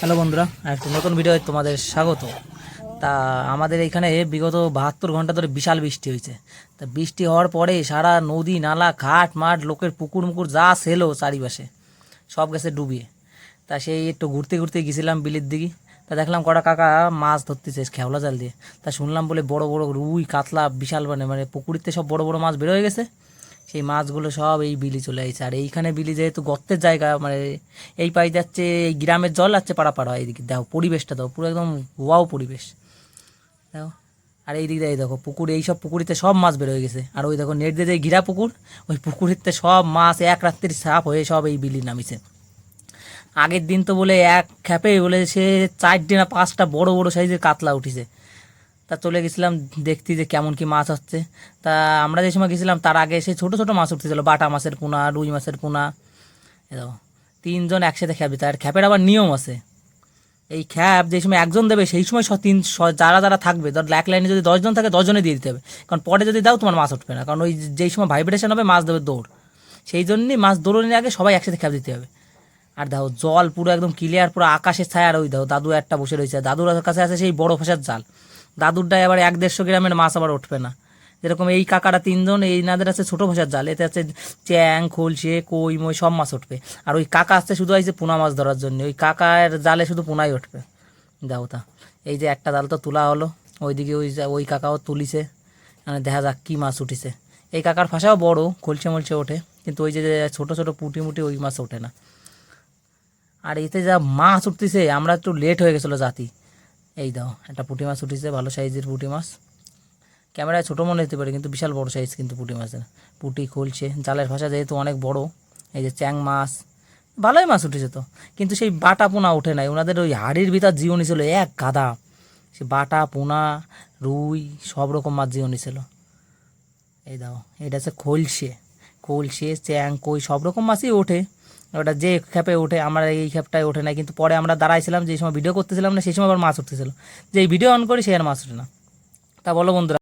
Hello বন্ধুরা, একটা নতুন ভিডিও তোমাদের স্বাগত। তা আমাদের এখানে বিগত 72 ঘন্টা ধরে বিশাল বৃষ্টি হয়েছে। তা বৃষ্টি হওয়ার পরে সারা নদী নালা ঘাট মাঠ লোকের পুকুর মুকুর যা ছিল চারিপাশে সব গেছে ডুবিয়ে। তা সেই একটু ঘুরতে ঘুরতে গেছিলাম বিলের দিকে। তা দেখলাম কটা কাকা মাছ ধরতেছে খেওলা জাল দিয়ে। তা শুনলাম বলে বড় বড় রুই কাতলা বিশাল মানে পুকুরিতে সব বড় বড় মাছ বের হয়ে গেছে। সেই মাছগুলো সব এই বিলি চলে আসছে। আর এইখানে বিলি যেহেতু গর্তের জায়গা, মানে এই পাই যাচ্ছে এই গ্রামের জল যাচ্ছে পাড়া এইদিকে। দেখো পরিবেশটা দেখো, পুরো একদম ওয়াও পরিবেশ দেখো। আর এই দিক দিয়ে দেখো পুকুর, এই সব পুকুরিতে সব মাছ বের হয়ে গেছে। আর ওই দেখো নেট দিয়ে যে ঘিরা পুকুর, ওই পুকুরিতে সব মাছ এক রাত্রির সাপ হয়ে সব এই বিলি নামিছে। আগের দিন তো বলে এক খ্যাপে বলে সে 4টে না 5টা বড় বড় সাইজের কাতলা উঠিছে। তা চলে গেছিলাম দেখতে যে কেমন কি মাছ হচ্ছে। তা আমরা যে সময় গেছিলাম তার আগে সে ছোটো ছোটো মাছ উঠতেছিল, বাটা মাছের পোনা, রুই মাছের পোনা। এরকম 3জন একসাথে খ্যাপ দিতে। আর খ্যাপের আবার নিয়ম আছে, এই খ্যাপ যে সময় একজন দেবে সেই সময় যারা যারা থাকবে, ধর এক লাইনে যদি 10জন থাকে 10জনে দিয়ে দিতে হবে। কারণ পরে যদি দাও তোমার মাছ উঠবে না, কারণ ওই যেই সময় ভাইব্রেশন হবে মাছ দেবে দৌড়। সেই জন্যই মাছ দৌড়ানোর আগে সবাই একসাথে খ্যাপ দিতে হবে। আর দেখো জল পুরো একদম ক্লিয়ার, পুরো আকাশের ছায়া। আর ওই দেখো দাদু একটা বসে রয়েছে, দাদুর কাছে আছে সেই বড় ফাঁসার জাল। দাদুরটায় আবার 1-150 গ্রামের মাছ আবার উঠবে না। যেরকম এই কাকারা 3জন, এই নাদের আছে ছোটো ভাষার জাল, এতে আছে চ্যাং খোলসে কই মই সব মাছ উঠবে। আর ওই কাকা আসছে শুধু আসছে পোনা মাছ ধরার জন্য, ওই কাকার জালে শুধু পোনাই উঠবে। দাও তা এই যে একটা জাল তো তোলা হলো, ওইদিকে ওই কাকাও তুলিছে। মানে দেখা যাক কী মাছ উঠেছে। এই কাকার ফাঁসাও বড়, খোলসে মলসে ওঠে, কিন্তু ওই যে ছোটো ছোটো পুঁটি মুটি ওই মাছ ওঠে না। আর এতে যা মাছ উঠতেছে, আমরা একটু লেট হয়ে গেছিলো জাতি। এই দাও একটা পুঁটি মাছ উঠেছে, ভালো সাইজের পুঁটি মাছ। ক্যামেরায় ছোটো মনে হতে পারে কিন্তু বিশাল বড় সাইজ কিন্তু পুঁটি মাছের। পুঁটি খুলছে জালের ভাষা যেহেতু অনেক বড়। এই যে চ্যাং মাছ, ভালোই মাছ উঠেছে তো। কিন্তু সেই বাটা পোনা ওঠে নাই, ওনাদের ওই হাড়ির ভিতর জীবনী ছিল এক গাদা। সে বাটা পোনা রুই সব রকম মাছ জীবনী ছিল। এই দাও এটা হচ্ছে খোলসে, খোলসে চ্যাং কই সব রকম মাছই ওঠে। ওটা যে খ্যাপে ওঠে, আমরা এই খ্যাপটায় ওঠে না। কিন্তু পরে আমরা দাঁড়াইছিলাম যে সময় ভিডিও করতেছিলাম না, সেই সময় আবার মাছ উঠতেছিল। যে ভিডিও অন করি সে আর মাছ ওঠে না। তা বলো বন্ধুরা।